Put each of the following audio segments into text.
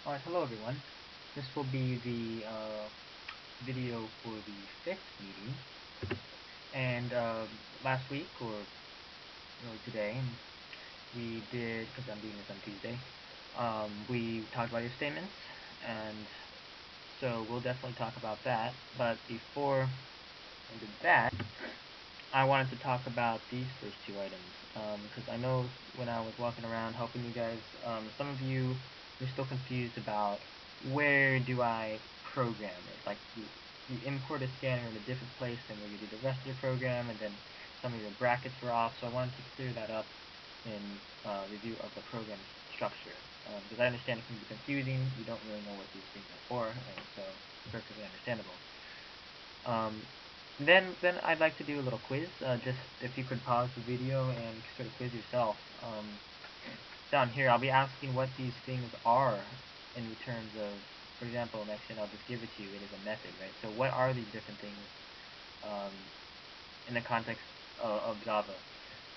Alright, hello everyone. This will be the video for the fifth meeting. And last week, or really today, we did, because I'm doing this on Tuesday, we talked about your statements, and so we'll definitely talk about that. But before I did that, I wanted to talk about these first two items, because I know when I was walking around helping you guys, some of you were still confused about where do I program it. Like you import a scanner in a different place than where you do the rest of the program, and then some of your brackets were off, so I wanted to clear that up in review of the program structure, because I understand it can be confusing, you don't really know what these things are for, and so perfectly understandable. Then I'd like to do a little quiz. Just if you could pause the video and sort of quiz yourself. Down here, I'll be asking what these things are in terms of, for example, next thing I'll just give it to you. It is a method, right? So what are these different things in the context of Java?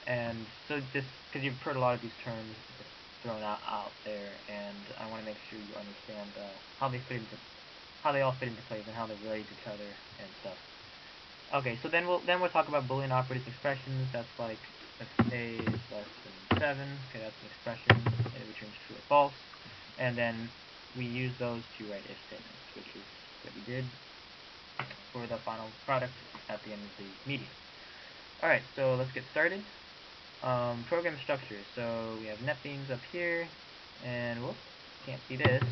And so just because you've heard a lot of these terms just thrown out there, and I want to make sure you understand how they all fit into place and how they relate to each other and stuff. Okay, so then we'll talk about Boolean operator expressions. That's like if a is less than 7. Okay, that's an expression. It returns true or false, and then we use those to write if statements, which is what we did for the final product at the end of the meeting. All right, so let's get started. Program structure. So we have NetBeans up here, and whoops, can't see this.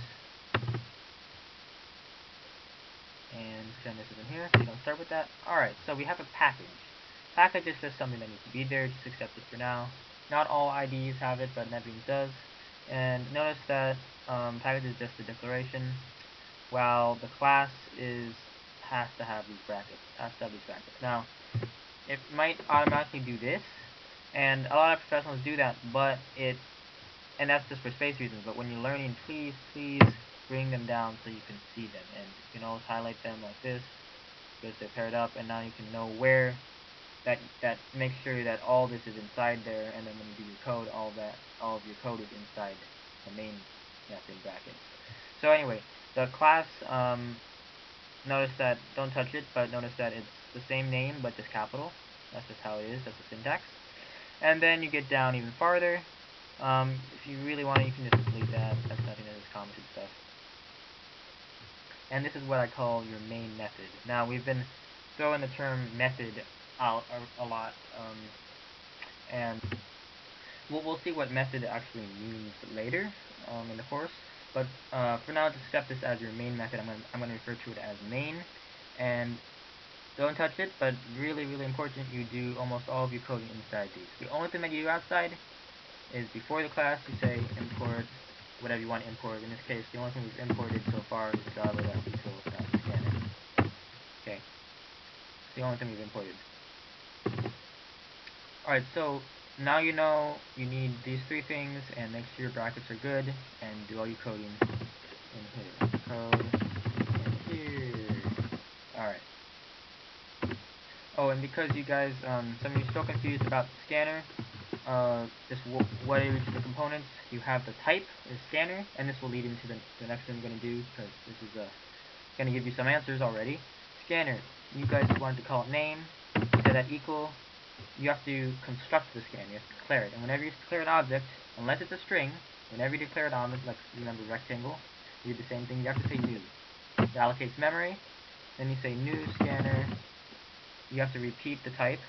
And pretend this isn't here, so you don't start with that. Alright, so we have a package. Package is just something that needs to be there, just accept it for now. Not all IDEs have it, but NetBeans does. And notice that package is just a declaration, while the class has to have these brackets. Now, it might automatically do this, and a lot of professionals do that, and that's just for space reasons, but when you're learning, please bring them down so you can see them, and you can always highlight them like this because they're paired up, and now you can know where that makes sure that all this is inside there, and then when you do your code, all of your code is inside the main method brackets. So anyway, the class, notice that, don't touch it, but notice that it's the same name but just capital. That's just how it is, that's the syntax. And then you get down even farther. If you really want to, you can just delete that. That's nothing, that is commented stuff. And this is what I call your main method. Now, we've been throwing the term method out a lot, and we'll see what method actually means later in the course. But for now, just accept this as your main method. I'm going to refer to it as main, and don't touch it. But really important, you do almost all of your coding inside these. The only thing that you do outside is before the class, you say import whatever you want to import. In this case, the only thing we've imported so far is java.util.scanner. Okay, it's the only thing we've imported. Alright, so now you know you need these three things, and make sure your brackets are good, and do all your coding in here. Code in here. Alright. Oh, and because you guys, some of you are still confused about the scanner, just what are each of the components. You have the type is scanner, and this will lead into the next thing we're going to do, because this is going to give you some answers already. Scanner, you guys wanted to call it name, set that equal. You have to construct the scanner, you have to declare it, and whenever you declare an object, unless it's a string, whenever you declare an object, like remember rectangle, you do the same thing, you have to say new. It allocates memory, then you say new scanner, you have to repeat the type.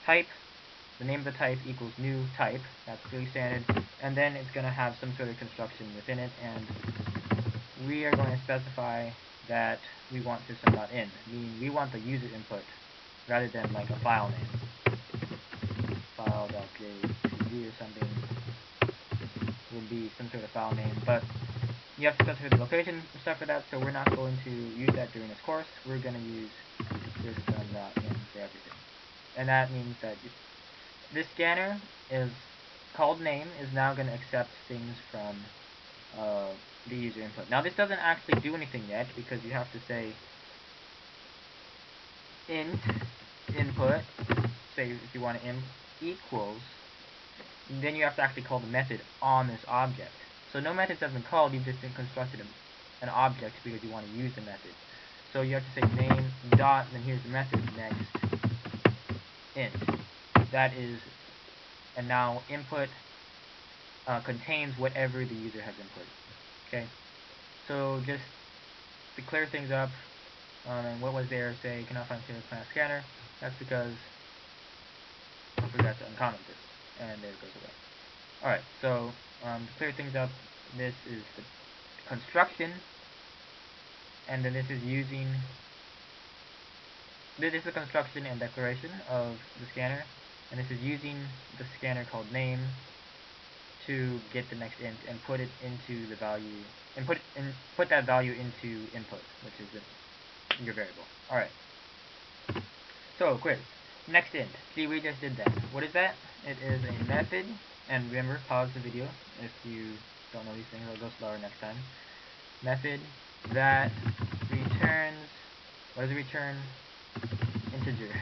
Type, the name of the type equals new type, that's pretty standard, and then it's going to have some sort of construction within it, and we are going to specify that we want system.in, meaning we want the user input rather than like a file name. File.jpg or something would be some sort of file name, but you have to specify the location and stuff for that, so we're not going to use that during this course. We're going to use system.in for everything. And that means that this scanner is called name is now going to accept things from the user input. Now this doesn't actually do anything yet, because you have to say int input, say if you want to equals, then you have to actually call the method on this object. So no methods have been called, you've just constructed an object because you want to use the method. So you have to say name dot, and then here's the method next int. That is, and now input contains whatever the user has input. Okay, so just to clear things up, and what was there, say cannot find single class scanner. That's because I forgot to uncomment this, and there it goes away. Alright, so to clear things up, this is the construction, and then this is using, this is the construction and declaration of the scanner, and this is using the scanner called name to get the next int and put it into the value, and put that value into input, which is your variable. Alright, so quiz. Next int. See, we just did that. What is that? It is a method, and remember, pause the video if you don't know these things. I'll go slower next time. Method that returns, what does it return? Integer.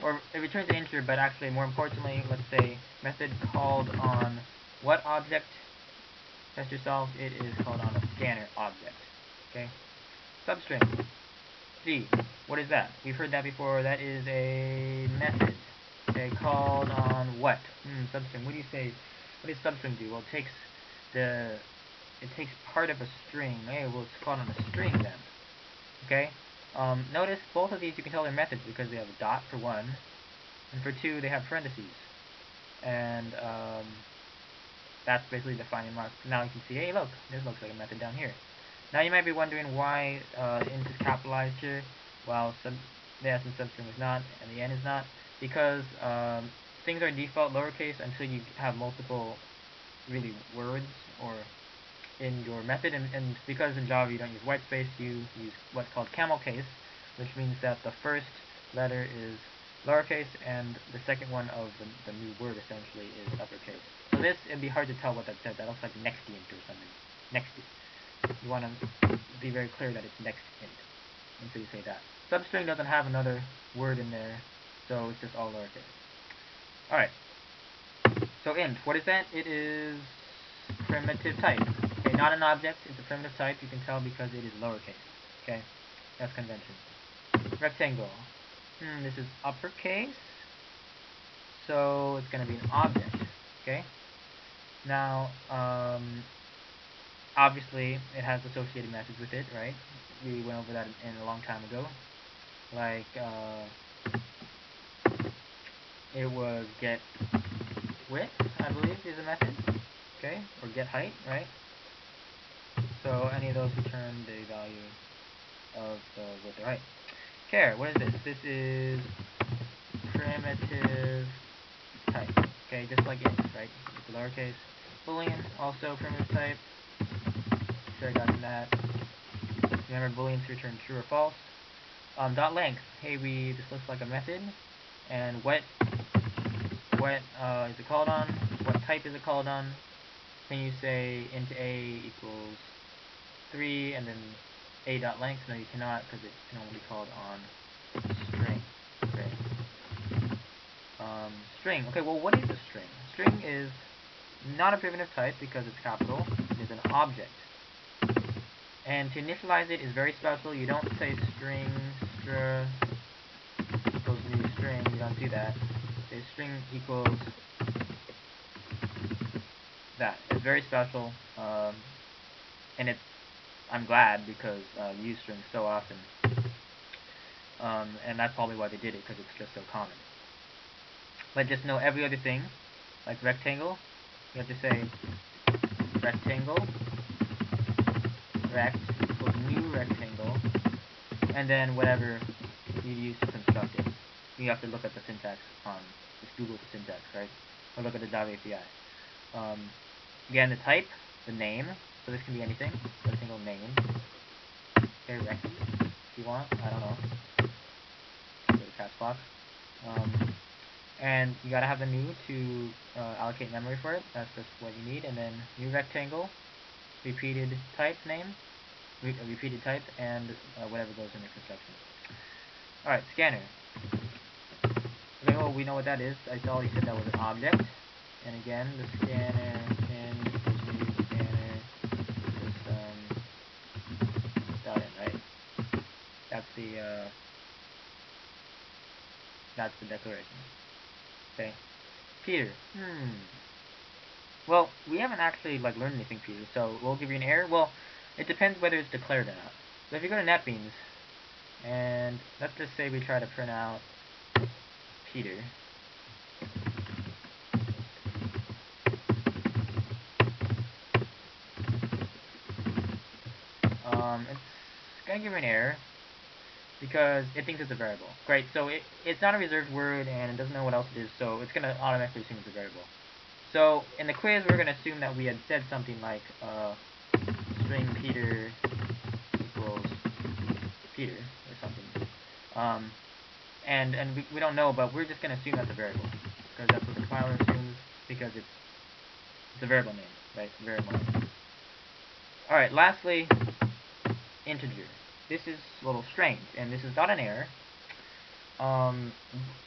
Or it returns an integer, but actually, more importantly, let's say method called on what object? Test yourself. It is called on a scanner object. Okay. Substring. C. What is that? We've heard that before. That is a method. Okay, called on what? Substring. What do you say? What does substring do? Well, it takes part of a string. Hey, well, it's called on a string then. Okay. Notice both of these you can tell they're methods because they have a dot for one, and for two they have parentheses, and that's basically the defining mark. Now you can see, hey, look, this looks like a method down here. Now you might be wondering why int is capitalized here, while the S in substring is not, and the N is not, because things are default lowercase until you have multiple really words or in your method, and because in Java you don't use whitespace, you use what's called camel case, which means that the first letter is lowercase and the second one of the new word essentially is uppercase. So this, it'd be hard to tell what that says. That looks like next int or something. Next int. You want to be very clear that it's next int, and so you say that. Substring doesn't have another word in there, so it's just all lowercase. Alright, so int, what is that? It is primitive type. Okay, not an object, it's a primitive type. You can tell because it is lowercase. Okay, that's convention. Rectangle. This is uppercase, so it's going to be an object. Okay. Now, obviously, it has associated methods with it, right? We went over that in a long time ago. Like, it was get width, I believe, is a method. Okay, or get height, right? So any of those return the value of the width or height. Char, what is this? This is primitive type. Okay, just like int, right? It's a lowercase. Boolean, also primitive type. Sure I got that. Remember, booleans return true or false. Dot length. Hey, this looks like a method. And what is it called on? What type is it called on? Can you say int a equals 3 and then a dot length? No, you cannot, because it can only be called on string. Okay. String. Okay, well, what is a string? String is not a primitive type because it's capital. It is an object. And to initialize it is very special. You don't say string equals new string. You don't do that. Say string equals that. It's very special. And I'm glad because you use strings so often. And that's probably why they did it, because it's just so common. But just know every other thing, like rectangle, you have to say rectangle, rect equals new rectangle, and then whatever you use to construct it. You have to look at the syntax on, just Google the syntax, right? Or look at the Java API. Again, the type, the name, so this can be anything, rectangle name. Okay, rect, if you want, I don't know. Go to caps lock. And you gotta have the new to allocate memory for it. That's just what you need. And then new rectangle, repeated type name, repeated type, and whatever goes in the construction. Alright, scanner. Okay, well, we know what that is. I already said that was an object. And again, the scanner in equals scanner system dot in, right? That's the declaration. Okay. Peter. Well, we haven't actually learned anything, Peter, so we'll give you an error. Well, it depends whether it's declared or not. So if you go to NetBeans, and let's just say we try to print out Peter. It's gonna give you an error because it thinks it's a variable. Great, so it's not a reserved word and it doesn't know what else it is, so it's gonna automatically assume it's a variable. So in the quiz, we're gonna assume that we had said something like string Peter equals Peter or something. And we don't know, but we're just gonna assume that's a variable because that's what the compiler assumes because it's a variable name, right? Variable name. All right. Lastly, integer. This is a little strange, and this is not an error.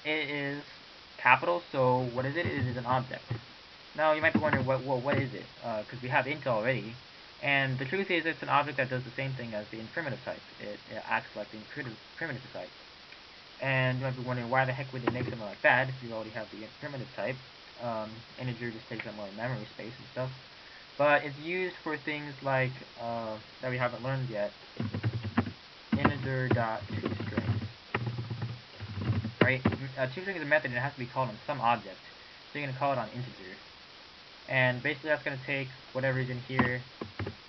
It is capital, so what is it? It is an object. Now, you might be wondering, what is it? Because we have int already, and the truth is it's an object that does the same thing as the int primitive type. It acts like the int primitive type. And you might be wondering, why the heck would it make something like that if you already have the int primitive type? Integer just takes up more memory space and stuff. But it's used for things like, that we haven't learned yet, integer.toString. Right? ToString is a method and it has to be called on some object. So you're going to call it on integer. And basically that's going to take whatever is in here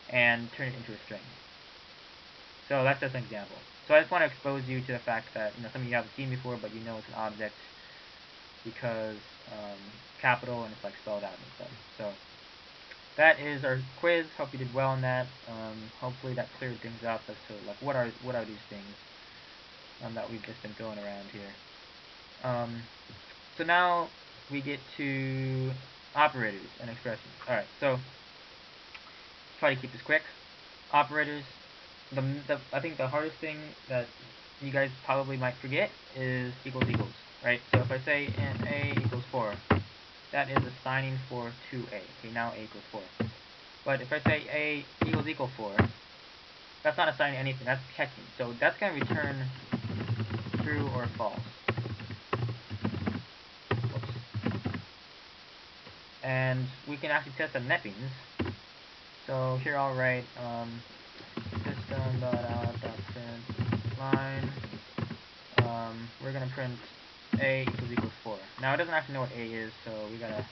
and turn it into a string. So that's just an example. So I just want to expose you to the fact that some of you haven't seen before, but you know it's an object because capital and it's spelled out and stuff. So that is our quiz. Hope you did well on that. Hopefully that cleared things up as to what are these things that we've just been throwing around here. So now we get to operators and expressions. All right, so try to keep this quick. Operators. I think the hardest thing that you guys probably might forget is equals, right? So if I say int a equals 4, that is assigning 4 to a. Okay, now a equals 4. But if I say a equals 4, that's not assigning anything, that's checking. So that's going to return true or false. Whoops. And we can actually test on NetBeans. So here I'll write system.out.print line. We're going to print a equals 4. Now it doesn't actually know what a is, so we gotta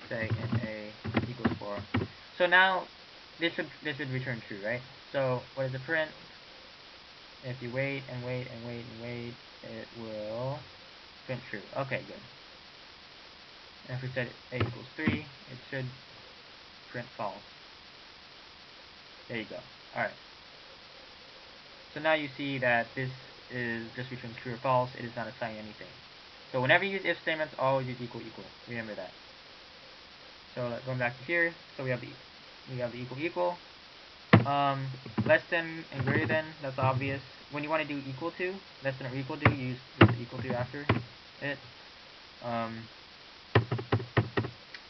say int a equals 4. So now this should return true, right? So what does it print? If you wait and wait and wait and wait, it will print true. Okay, good. And if we set a equals 3, it should print false. There you go. Alright. So now you see that this is just returning true or false. It is not assigning anything. So whenever you use if statements, always use equal. Remember that. So going back to here, so we have the equal. Less than and greater than, that's obvious. When you want to do equal to, less than or equal to, use the equal to after it.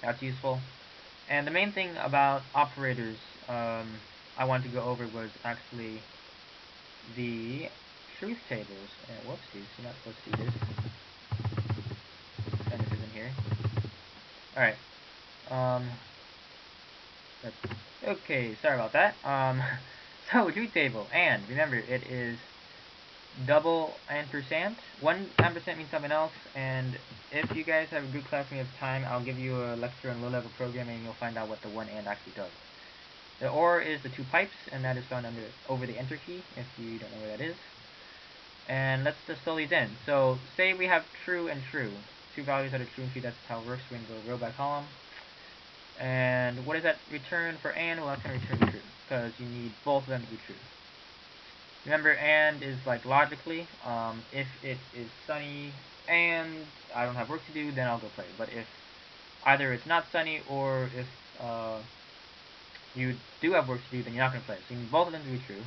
That's useful. And the main thing about operators I wanted to go over was actually the truth tables. Whoopsies, you're not supposed to do this. And this isn't here. Alright. Okay, sorry about that. So truth table, and remember it is double ampersand. One ampersand means something else, and if you guys have a good class and you have time, I'll give you a lecture on low-level programming and you'll find out what the one and actually does. The OR is the two pipes, and that is found over the enter key, if you don't know where that is. And let's just fill these in. So say we have true and true. Two values that are true and true, that's how it works. We're going to go row by column. And what does that return for and? Well, that's going to return true, because you need both of them to be true. Remember, and is logically, if it is sunny and I don't have work to do, then I'll go play. But if either it's not sunny or if you do have work to do, then you're not going to play. So you need both of them to be true.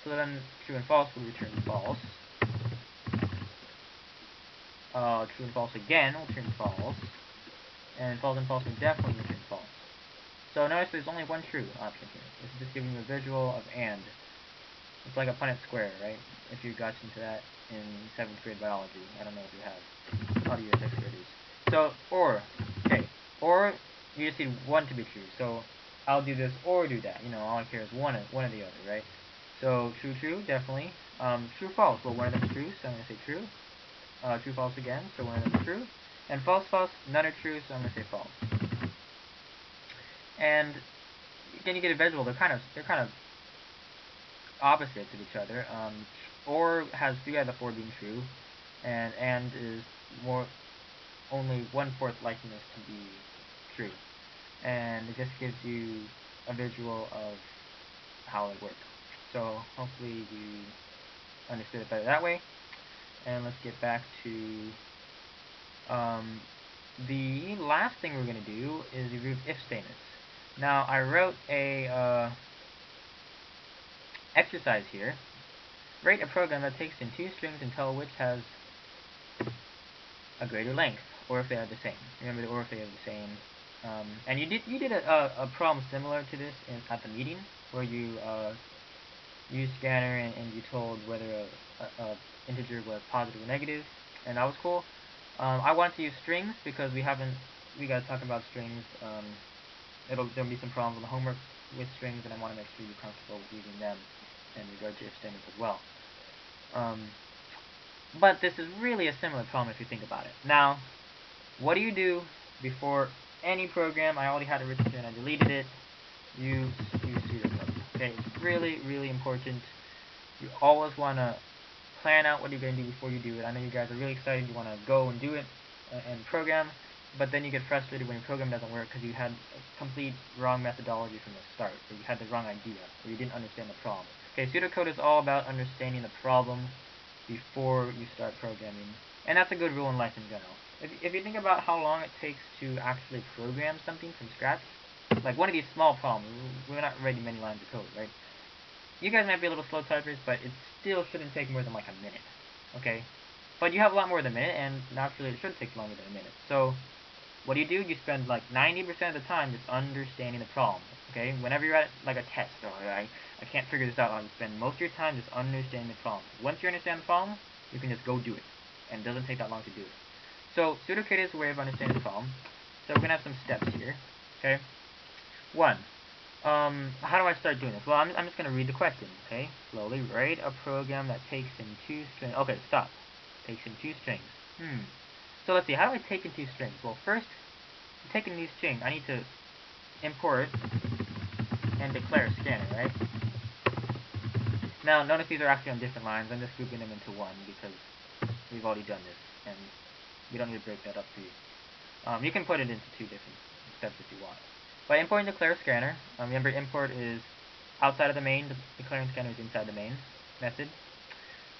So then true and false will return false. True and false again will return false. and false and false can definitely return false. So notice there's only one true option here. This is just giving you a visual of and. It's like a Punnett square, right? If you got into that in 7th grade biology. I don't know if you have. A lot of your 6th graders. So, or. Okay. Or, you just need one to be true. So, I'll do this or do that. You know, all I care is one or the other, right? So, true, true, definitely. True, false. Well, one of them is true, so I'm going to say true. True, false again, so one of them is true. And false, false, none are true, so I'm going to say false. And then you get a visual. They're kind of opposites of each other. Or has 3 out of the 4 being true, and is more only 1/4 likeliness to be true. And it just gives you a visual of how it works. So hopefully you understood it better that way. And let's get back to the last thing we're going to do is review if statements. Now I wrote a exercise here. Write a program that takes in 2 strings and tell which has a greater length, or if they are the same. Remember the or if they are the same. And you did a problem similar to this at the meeting, where you used scanner and you told whether a integer was positive or negative, and that was cool. I want to use strings because we got to talk about strings. There'll be some problems on the homework with strings, and I want to make sure you're comfortable with using them in regard to if statements as well. But this is really a similar problem if you think about it. Now, what do you do before any program? I already had it written here and I deleted it. Use pseudocode. Okay, it's really, really important. You always want to plan out what you're going to do before you do it. I know you guys are really excited. You want to go and do it and program, but then you get frustrated when your program doesn't work because you had a complete wrong methodology from the start, or you had the wrong idea, or you didn't understand the problem. Okay, pseudocode is all about understanding the problem before you start programming, and that's a good rule in life in general. If you think about how long it takes to actually program something from scratch, like one of these small problems, we're not writing many lines of code, right? You guys might be a little slow typers, but it still shouldn't take more than like a minute, okay? But you have a lot more than a minute, and naturally it should take longer than a minute. So what do? You spend like 90% of the time just understanding the problem, okay? Whenever you're at like a test, or I can't figure this out, I'll spend most of your time just understanding the problem. Once you understand the problem, you can just go do it, and it doesn't take that long to do it. So pseudocode is a way of understanding the problem. So we're going to have some steps here, okay? 1. How do I start doing this? Well, I'm just going to read the question, okay? Slowly write a program that takes in 2 strings. Okay, stop. Takes in 2 strings. So let's see, how do I take in 2 strings? Well, first, to take in these strings, I need to import and declare scanner, right? Now, notice these are actually on different lines. I'm just grouping them into one because we've already done this, and we don't need to break that up for you. You can put it into 2 different steps if you want. By importing declare scanner, remember import is outside of the main, declaring scanner is inside the main method.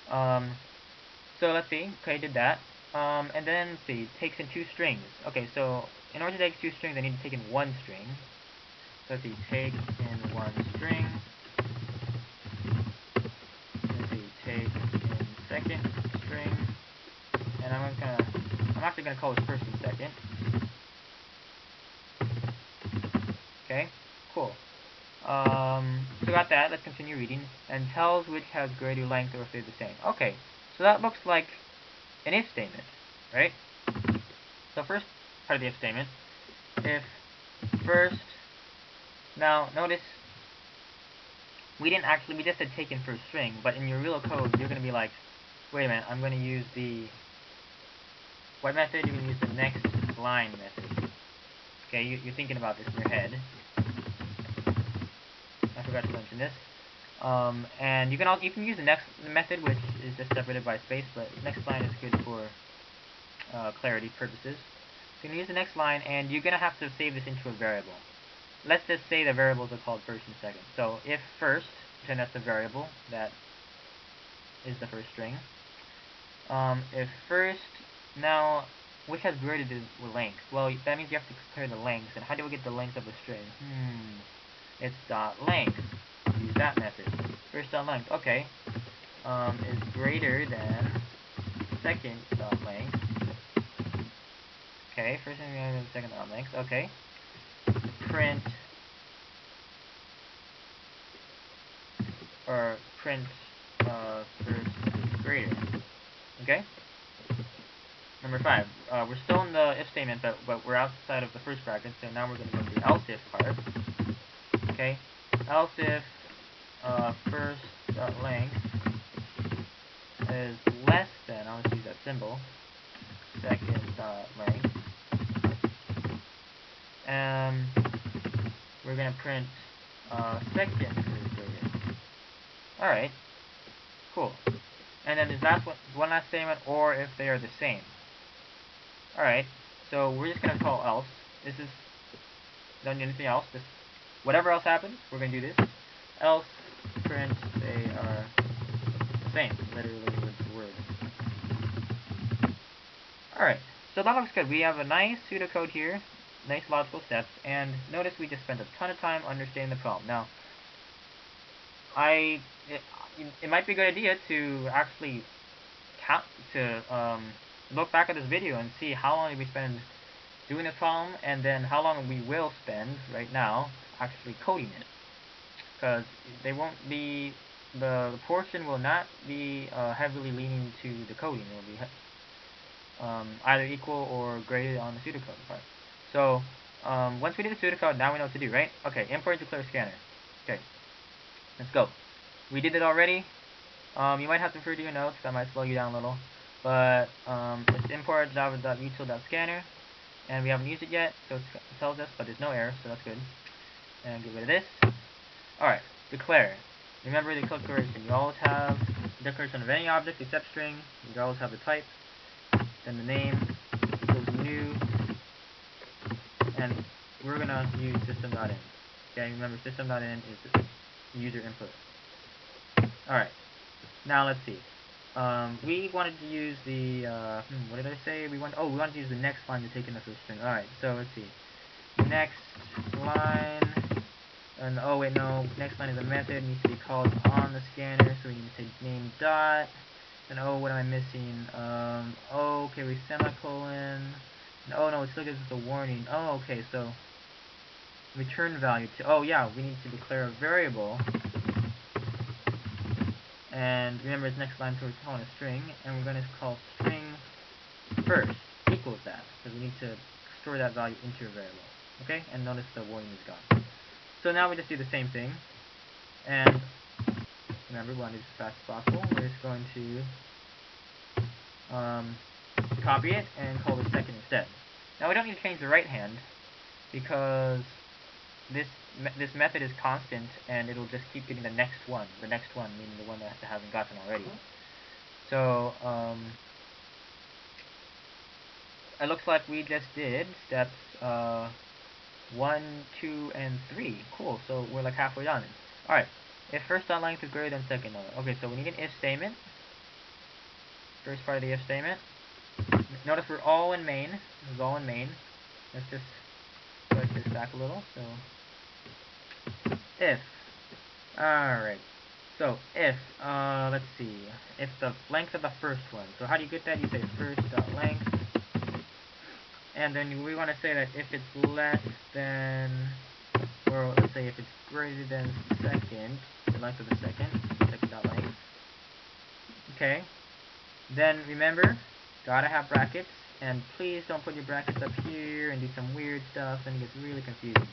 So let's see, okay, did that. And then, let's see, takes in 2 strings. Okay, so in order to take 2 strings, I need to take in 1 string. So let's see, take in 1 string. Let's see, take in second string. And I'm actually gonna call this first and second. Okay, cool. So got that. Let's continue reading. And tells which has greater length or if they're the same. Okay, so that looks like an if statement, right? So first part of the if statement, if first, now notice we just said take in first string, but in your real code you're going to be like, wait a minute, I'm going to use the, what method? You're going to use the next line method. Okay, you're thinking about this in your head. I forgot to mention this. And you can use the next method, which is just separated by space, but next line is good for clarity purposes. So you can use the next line, and you're going to have to save this into a variable. Let's just say the variables are called first and second. So if first, pretend that's the variable that is the first string. If first, now, which has greater the length? Well, that means you have to compare the lengths. And how do we get the length of a string? It's dot length. Use that method. First dot length. Okay. Is greater than second dot length. Okay, first and second arm length. Okay. Print first is greater. Okay. Number 5. We're still in the if statement, but we're outside of the first bracket, so now we're going to go to the else if part. Okay. Else if first length is less than, I'll just use that symbol, second length. And we're going to print second is greater. Alright. Cool. And then is that one last statement, or if they are the same. Alright, so we're just going to call else. This is, don't do anything else. This, whatever else happens, we're going to do this. Else, print, they are the same, literally with the word. Alright, so that looks good. We have a nice pseudocode here, nice logical steps, and notice we just spent a ton of time understanding the problem. Now, it might be a good idea to actually look back at this video and see how long we spend doing this problem, and then how long we will spend right now actually coding it. Because they won't be, the portion will not be heavily leaning to the coding. It will be either equal or greater on the pseudocode part. So once we do the pseudocode, now we know what to do, right? Okay, import declare scanner. Okay, let's go. We did it already. You might have to refer to your notes, that might slow you down a little. But let's import java.util.scanner, and we haven't used it yet, so it tells us, but there's no error, so that's good. And get rid of this. Alright, declare. Remember the declaration. You always have declaration of any object except string. You always have the type, then the name equals new, and we're gonna use system.in. Okay, remember system.in is the user input. Alright, now let's see. We wanted to use the, what did I say? We wanted to use the next line to take in the first string. Alright, so let's see. Next line, and oh wait, no, next line is a method, it needs to be called on the scanner, so we need to say name dot, and oh, what am I missing? Oh, okay, we semicolon, and oh no, it still gives us a warning. Oh, okay, so return value to, oh yeah, we need to declare a variable. And remember, it's next line, so we're calling a string, and we're going to call string first equals that, because we need to store that value into a variable. Okay, and notice the warning is gone. So now we just do the same thing, and remember, we want to do this as fast as possible. We're just going to copy it and call the second instead. Now we don't need to change the right hand, because this method is constant, and it'll just keep getting the next one meaning the one that hasn't gotten already. So it looks like we just did steps 1, 2, and 3. Cool, so we're like halfway done. Alright, if first dot length is greater than second dot. Okay, so we need an if statement. First part of the if statement. Notice we're all in main. This is all in main. Let's just push this back a little. So if. Alright. So if, let's see. If the length of the first one. So how do you get that? You say first dot length. And then we want to say that if it's less than, or let's say if it's greater than second, the length of the second dot length. Okay. Then remember, gotta have brackets, and please don't put your brackets up here and do some weird stuff, and it gets really confusing.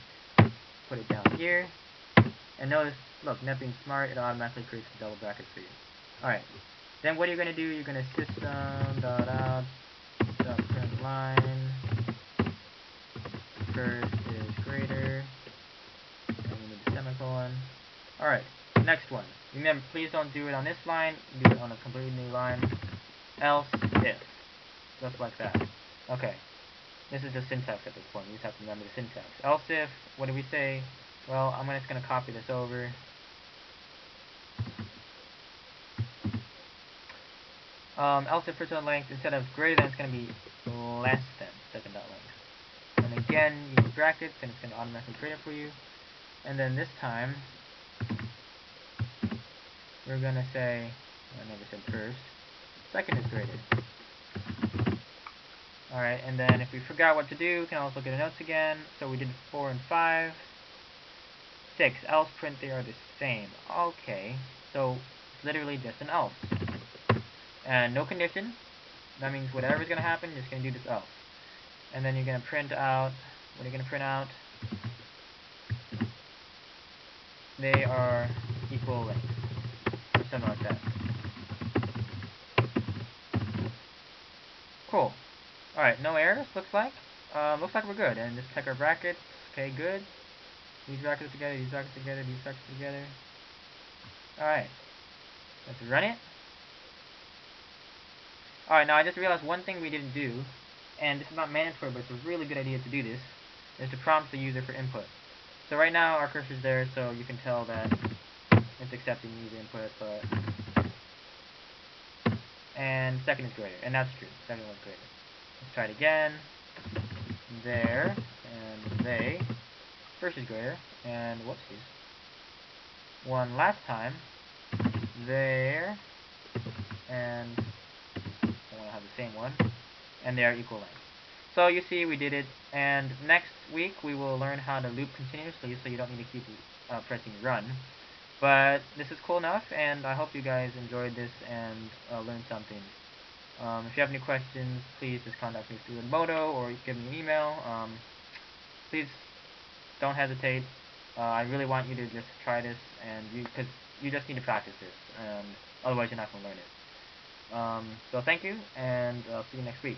Put it down here, and notice, look, not being smart, it automatically creates the double brackets for you. Alright, then what are you going to do? You're going to system.out.println first is greater, and we need the semicolon. Alright, next one. Remember, please don't do it on this line, do it on a completely new line. Else if. Just like that. Okay. This is just syntax at this point. You just have to remember the syntax. Else if, what do we say? Well, I'm just going to copy this over. Else if first dot length, instead of greater than, it's going to be less than second dot length. And again, use brackets, and it's going to automatically create it for you. And then this time, we're going to say, I never said first, second is greater. Alright, and then if we forgot what to do, we can also look at the notes again. So we did 4 and 5. 6, else print they are the same. Okay, so it's literally just an else. And no condition. That means whatever's going to happen, you're just going to do this else. And then you're going to print out, what are you going to print out? They are equal length. Or something like that. Cool. Alright, no errors, looks like. Looks like we're good. And just check our brackets. Okay, good. These brackets together, these brackets together, these brackets together. Alright. Let's run it. Alright, now I just realized one thing we didn't do, and this is not mandatory, but it's a really good idea to do this, is to prompt the user for input. So right now our cursor's there, so you can tell that it's accepting user input, but... And second is greater, and that's true. Second was greater. Let's try it again. There, and they. First is greater, and whoopsies. One last time. There, and I want to have the same one, and they are equal length. So you see we did it, and next week we will learn how to loop continuously so you don't need to keep pressing run. But this is cool enough, and I hope you guys enjoyed this and learned something. If you have any questions, please just contact me through Edmodo or give me an email. Please don't hesitate. I really want you to just try this, and because you just need to practice this, and otherwise you're not going to learn it. So thank you, and I'll see you next week.